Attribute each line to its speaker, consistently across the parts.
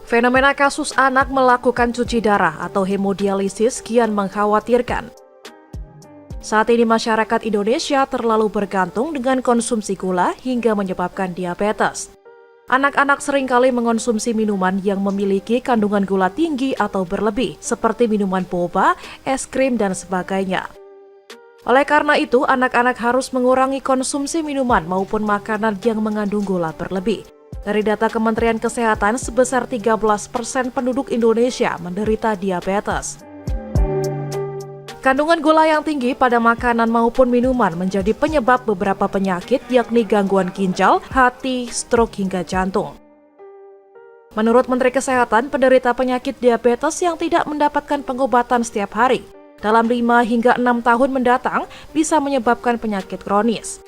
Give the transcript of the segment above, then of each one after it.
Speaker 1: Fenomena kasus anak melakukan cuci darah atau hemodialisis kian mengkhawatirkan. Saat ini masyarakat Indonesia terlalu bergantung dengan konsumsi gula hingga menyebabkan diabetes. Anak-anak seringkali mengonsumsi minuman yang memiliki kandungan gula tinggi atau berlebih, seperti minuman boba, es krim, dan sebagainya. Oleh karena itu, anak-anak harus mengurangi konsumsi minuman maupun makanan yang mengandung gula berlebih. Dari data Kementerian Kesehatan, sebesar 13% penduduk Indonesia menderita diabetes. Kandungan gula yang tinggi pada makanan maupun minuman menjadi penyebab beberapa penyakit, yakni gangguan ginjal, hati, stroke, hingga jantung. Menurut Menteri Kesehatan, penderita penyakit diabetes yang tidak mendapatkan pengobatan setiap hari, dalam 5 hingga 6 tahun mendatang bisa menyebabkan penyakit kronis.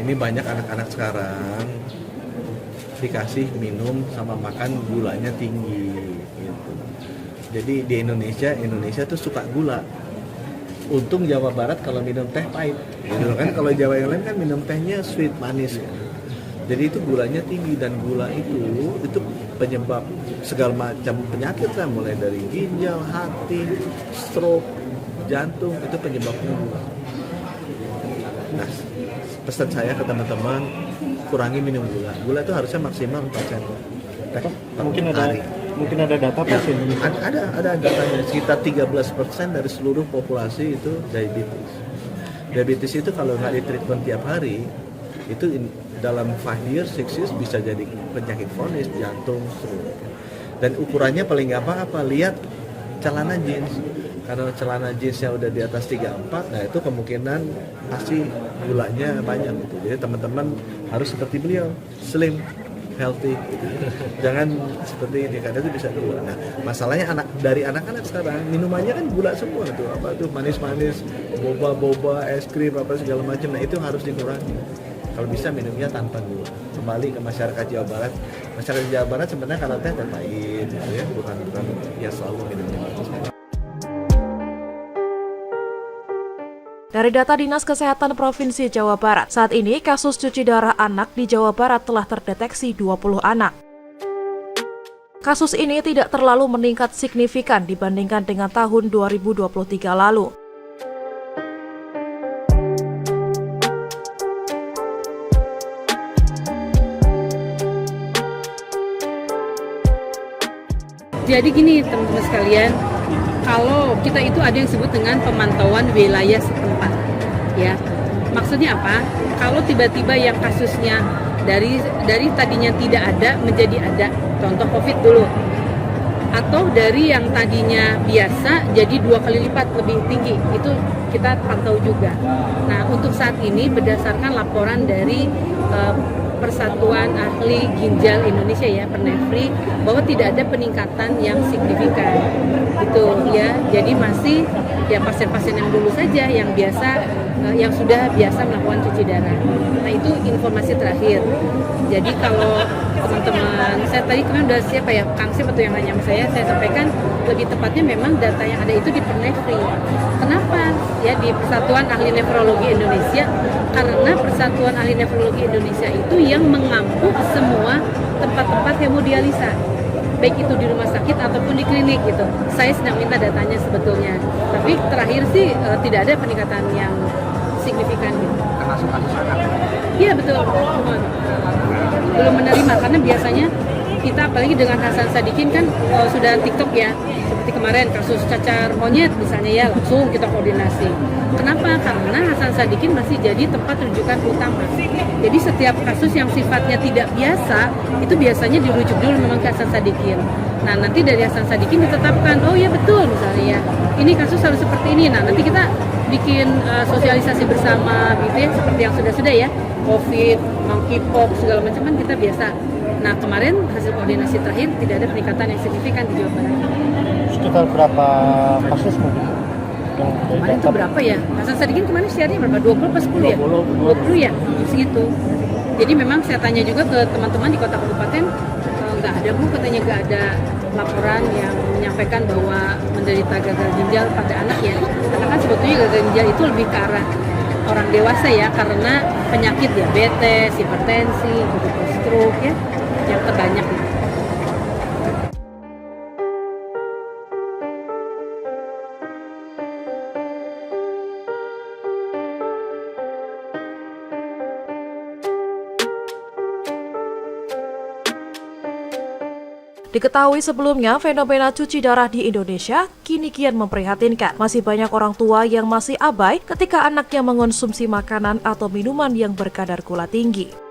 Speaker 2: Ini banyak anak-anak sekarang dikasih minum sama makan gulanya tinggi gitu. Jadi di Indonesia tuh suka gula. Untung Jawa Barat kalau minum teh pahit gitu kan. Kalau Jawa yang lain kan minum tehnya sweet, manis ya. Jadi itu gulanya tinggi, dan gula itu penyebab segala macam penyakit kan, mulai dari ginjal, hati, stroke, jantung, itu penyebabnya gula. Nah, pesan saya ke teman-teman, kurangi minum gula. Gula itu harusnya maksimal 4 sendok teh per hari.
Speaker 3: Mungkin ada data Pak?
Speaker 2: Ya, ada datanya. Sekitar 13% dari seluruh populasi itu diabetes. Diabetes itu kalau nggak ditreatment tiap hari, itu dalam 5 years, 6 years bisa jadi penyakit kronis, jantung, stroke. Dan ukurannya paling gampang apa? Lihat celana jeans. Kalau celana jeansnya udah di atas 34, nah itu kemungkinan pasti gulanya banyak gitu. Jadi teman-teman harus seperti beliau, slim, healthy gitu. Jangan seperti ini, karena itu bisa gula. Nah, masalahnya dari anak-anak sekarang minumannya kan gula semua tuh, apa tuh manis-manis, boba, es krim, apa segala macam. Nah, itu harus dikurangi. Kalau bisa minumnya tanpa gula. Kembali ke masyarakat Jawa Barat. Masyarakat Jawa Barat sebenarnya kalau teh pahit gitu ya, bukan ya selalu minumnya.
Speaker 1: Dari data Dinas Kesehatan Provinsi Jawa Barat, saat ini kasus cuci darah anak di Jawa Barat telah terdeteksi 20 anak. Kasus ini tidak terlalu meningkat signifikan dibandingkan dengan tahun 2023 lalu.
Speaker 4: Jadi gini teman-teman sekalian, kalau kita itu ada yang disebut dengan pemantauan wilayah setempat, ya. Maksudnya apa? Kalau tiba-tiba yang kasusnya dari tadinya tidak ada menjadi ada, contoh COVID dulu, atau dari yang tadinya biasa jadi 2 kali lipat lebih tinggi, itu kita pantau juga. Nah, untuk saat ini berdasarkan laporan dari Persatuan Ahli Ginjal Indonesia ya, Pernefri, bahwa tidak ada peningkatan yang signifikan gitu ya. Jadi masih ya pasien-pasien yang dulu saja yang sudah biasa melakukan cuci darah. Nah, itu informasi terakhir. Jadi kalau teman-teman, saya tadi kemarin udah siapa ya, Kang Sip atau yang nanya sama saya sampaikan lebih tepatnya memang data yang ada itu di Pernefri. Kenapa? Ya, di Persatuan Ahli Nefrologi Indonesia, karena Persatuan Ahli Nefrologi Indonesia itu yang mengampu semua tempat-tempat hemodialisa, baik itu di rumah sakit ataupun di klinik gitu. Saya sedang minta datanya sebetulnya, tapi terakhir sih tidak ada peningkatan yang signifikan gitu.
Speaker 3: Kasus-kasus anak?
Speaker 4: Iya betul, belum menerima, karena biasanya kita apalagi dengan Hasan Sadikin kan sudah TikTok ya, seperti kemarin kasus cacar monyet misalnya ya, langsung kita koordinasi. Kenapa? Karena Hasan Sadikin masih jadi tempat rujukan utama. Jadi setiap kasus yang sifatnya tidak biasa itu biasanya dirujuk dulu memang ke Hasan Sadikin. Nah, nanti dari Hasan Sadikin ditetapkan, oh ya betul misalnya ya, ini kasus harus seperti ini. Nah, nanti kita bikin sosialisasi bersama gitu ya, seperti yang sudah ya, COVID, monkeypox segala macam kan kita biasa Nah, kemarin hasil koordinasi terakhir tidak ada peningkatan yang signifikan di Jawa Barat.
Speaker 3: Sekitar berapa kasus mungkin?
Speaker 4: Kemarin itu berapa ya? Hasan Sadikin kemarin siarnya berapa? 20 apa 10 ya? 20 ya? Segitu. Jadi memang saya tanya juga ke teman-teman di kota kabupaten, nggak ada Bu, katanya nggak ada laporan yang menyampaikan bahwa menderita gagal ginjal pada anak ya. Karena kan sebetulnya gagal ginjal itu lebih ke arah orang dewasa ya, karena penyakit diabetes, hipertensi, stroke ya, yang terbanyak ya.
Speaker 1: Diketahui sebelumnya, fenomena cuci darah di Indonesia kini kian memprihatinkan. Masih banyak orang tua yang masih abai ketika anaknya mengonsumsi makanan atau minuman yang berkadar gula tinggi.